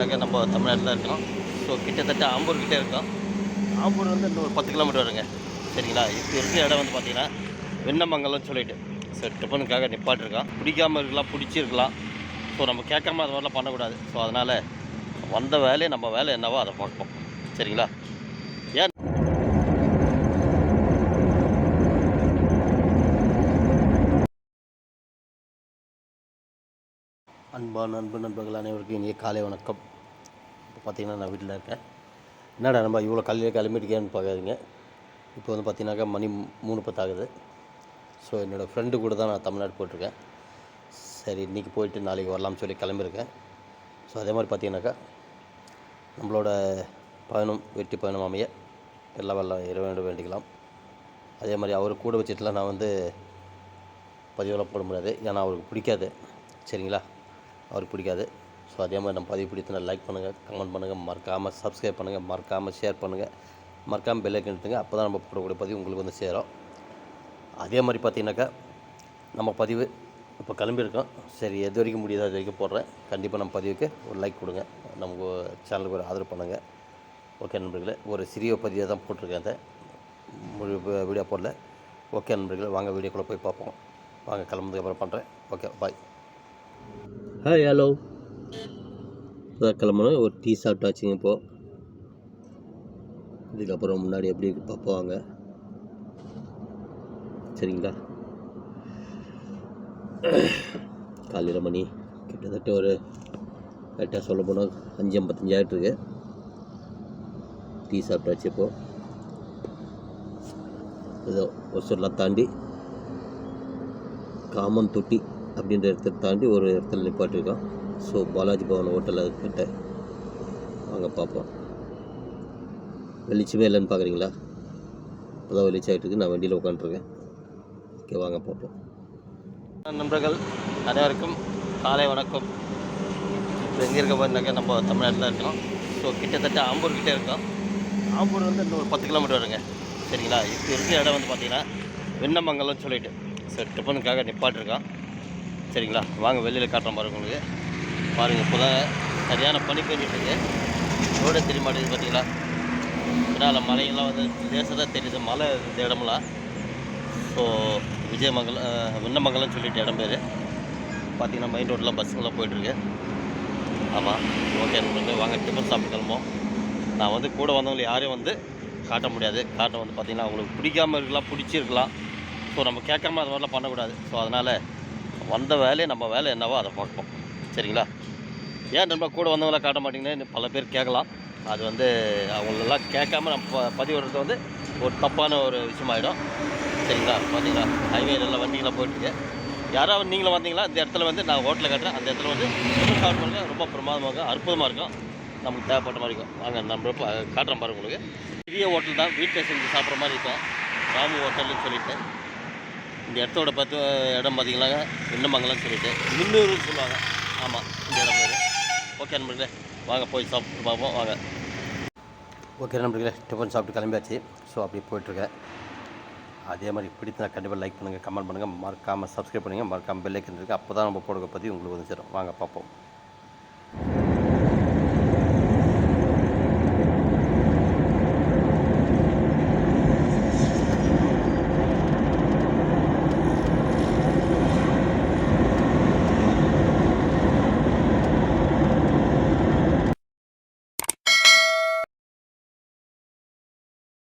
நம்ம தமிழ்நாட்டில் இருக்கோம். ஸோ கிட்டத்தட்ட ஆம்பூர் கிட்டே இருக்கோம். ஆம்பூர் வந்து இன்னும் ஒரு 10 கிலோமீட்டர் வருங்க. சரிங்களா? இப்போ இருக்கிற இடம் வந்து பார்த்தீங்கன்னா வெண்ணமங்கலம்னு சொல்லிட்டு சரி டிஃபனுக்காக நிப்பாட்டிருக்கோம். பிடிக்காமல் இருக்கலாம், பிடிச்சிருக்கலாம். ஸோ நம்ம கேட்காம அது மாதிரிலாம் பண்ணக்கூடாது. ஸோ அதனால் வந்த வேலையை நம்ம வேலை என்னவோ அதை பார்ப்போம். சரிங்களா? ஏன் அன்பான நண்பர்கள் அனைவருக்கும் இனிய காலை வணக்கம். இப்போ பார்த்தீங்கன்னா நான் வீட்டில் இருக்கேன். என்னடா நம்ம இவ்வளோ காலையில் கிளம்பிட்டுக்கேன்னு பார்க்காதீங்க. இப்போ வந்து பார்த்தீங்கன்னாக்கா மணி 3:10 ஆகுது. ஸோ என்னோடய ஃப்ரெண்டு கூட தான் நான் தமிழ்நாடு போயிட்டுருக்கேன். சரி இன்றைக்கி போயிட்டு நாளைக்கு வரலாம்னு சொல்லி கிளம்பியிருக்கேன். ஸோ அதே மாதிரி பார்த்தீங்கன்னாக்கா நம்மளோட பயணம் வெற்றி பயணம் அமைய எல்லாம் வல்ல இறைவனிடம் வேண்டிக்கலாம். அதே மாதிரி அவர் கூட வச்சுட்டுலாம் நான் வந்து பதிவெல்லாம் போட முடியாது. ஏன்னா அவருக்கு பிடிக்காது. சரிங்களா? அவருக்கு பிடிக்காது. ஸோ அதே மாதிரி நம்ம பதிவு பிடித்தனா லைக் பண்ணுங்கள், கமெண்ட் பண்ணுங்கள், மறக்காமல் சப்ஸ்கிரைப் பண்ணுங்கள், மறக்காமல் ஷேர் பண்ணுங்கள், மறக்காமல் பெல் ஐக்கன் எடுத்துங்க. அப்போ தான் நம்ம போடக்கூடிய பதிவு உங்களுக்கு வந்து சேரும். அதே மாதிரி பார்த்தீங்கன்னாக்கா நம்ம பதிவு இப்போ கிளம்பியிருக்கோம். சரி எது வரைக்கும் முடியுதோ அது வரைக்கும் போடுறேன். கண்டிப்பாக நம்ம பதிவுக்கு ஒரு லைக் கொடுங்க, நமக்கு சேனலுக்கு ஒரு ஆதரவு பண்ணுங்கள். ஓகே நண்பர்களே, ஒரு சிறிய பதிவை தான் போட்டிருக்கேன். அதை முழு வீடியோ போடல. ஓகே நண்பர்களே, வாங்க வீடியோக்குள்ளே போய் பார்ப்போம். வாங்க கிளம்புறதுக்கு அப்புறம் பண்ணுறேன். Okay bye. Hi hello. இப்போ கிளம்பணும். ஒரு டீ சாப்பிட்டாச்சுங்க. இப்போது இதுக்கப்புறம் முன்னாடி எப்படி பார்ப்போம் வாங்க. சரிங்களா? காலையில் மணி கிட்டத்தட்ட ஒரு கரெக்டாக சொல்ல போனால் 5:55 ஆகிட்டுருக்கு. டீ சாப்பிட்டாச்சு. இப்போது ஏதோ ஒசூர்லாம் தாண்டி காமன் தொட்டி அப்படின்ற இடத்த தாண்டி ஒரு இடத்துல நிப்பாட்டிருக்கோம். ஸோ பாலாஜி பவன் ஹோட்டல் அதுக்கிட்ட வாங்க பார்ப்போம். வெளிச்சமே இல்லைன்னு பார்க்குறீங்களா? இப்போ தான் வெளிச்சம் ஆகிட்டுருக்கு. நான் வண்டியில் உட்காந்துருக்கேன். ஓகே வாங்க பார்ப்போம். நண்பர்கள் அனைவருக்கும் காலை வணக்கம். இப்போ எங்கே இருக்க போயிருந்தாக்க நம்ம தமிழ்நாட்டில் இருக்கோம். ஸோ கிட்டத்தட்ட ஆம்பூர் கிட்டே இருக்கோம். ஆம்பூர் வந்து இன்னும் ஒரு 10 கிலோமீட்டர் வருங்க. சரிங்களா? இப்போ இருக்கிற இடம் வந்து பார்த்தீங்கன்னா வெண்ணமங்கலம்னு சொல்லிட்டு சரி டிஃபனுக்காக நிப்பாட்டிருக்கோம். சரிங்களா? வாங்க வெளியில் காட்டுற மாதிரி உங்களுக்கு பாருங்கள். இப்போ தான் சரியான பனி பெஞ்சிட்ருக்கு. ரோடே தெரிய மாட்டேங்குது பார்த்தீங்களா? இதனால் மலையெல்லாம் வந்து லேசாக தெரியுது மலை இந்த இடமெல்லாம். ஸோ வெண்ணமங்கலம்னு சொல்லிட்டு இடம் பேர் பார்த்தீங்கன்னா மெயின் ரோடெலாம் பஸ்ஸுங்கெல்லாம் போயிட்டுருக்கு. ஆமாம். ஓகே நண்பர்களே, வாங்க டிஃபன் சாப்பிட்டு கிளம்போம். நான் வந்து கூட வந்தவங்களை யாரையும் வந்து காட்ட முடியாது. காட்ட வந்து பார்த்திங்கன்னா அவங்களுக்கு பிடிக்காமல் இருக்கலாம், பிடிச்சிருக்கலாம். ஸோ நம்ம கேட்காம அது மாதிரிலாம் பண்ணக்கூடாது. ஸோ அதனால் வந்த வேலையை நம்ம வேலை என்னவோ அதை பார்ப்போம். சரிங்களா? ஏன் நம்ம கூட வந்தவங்களாம் காட்ட மாட்டிங்கன்னு பல பேர் கேட்கலாம். அது வந்து அவங்களெல்லாம் கேட்காம நம்ம பதிவிடுறது வந்து ஒரு தப்பான ஒரு விஷயமாயிடும். சரிங்களா? பார்த்தீங்களா ஹைவேலெல்லாம் வண்டிங்களாம் போயிட்டுருக்கு. யாராவது நீங்களும் வந்தீங்களா இந்த இடத்துல வந்து நான் ஹோட்டலில் காட்டுறேன். அந்த இடத்துல வந்து சாப்பிட்டு பாருங்க, ரொம்ப பிரமாதமாக இருக்கும், அற்புதமாக இருக்கும், நமக்கு தேவைப்பட்ட மாதிரி இருக்கும். வாங்க நம்ம காட்டுறேன் பாருங்க. உங்களுக்கு பெரிய ஹோட்டல் தான், வீட்டில் செஞ்சு சாப்பிட்ற மாதிரி இருக்கும். ராமு ஹோட்டல்னு சொல்லிட்டு இந்த இடத்தோட இடம் பார்த்தீங்கன்னாங்க வெண்ணமங்கலம்னு சொல்லிட்டு மின்னூர்னு சொல்லுவாங்க. ஆமாம், இந்த இடம் பேர். ஓகே நண்பர்களே, வாங்க போய் சாப்பிட்டு பார்ப்போம் வாங்க. ஓகே நண்பர்களே, டிஃபன் சாப்பிட்டு கிளம்பியாச்சு. ஸோ அப்படி போயிட்டுருக்கேன். அதே மாதிரி பிடித்தா கண்டிப்பாக லைக் பண்ணுங்கள், கமெண்ட் பண்ணுங்கள், மறக்காமல் சப்ஸ்கிரைப் பண்ணுங்கள், மறக்காமல் பெல் ஐக்கன் இருக்குது. அப்போ தான் நம்ம போடுற பற்றி உங்களுக்கு வந்து சேரும். வாங்க பார்ப்போம்.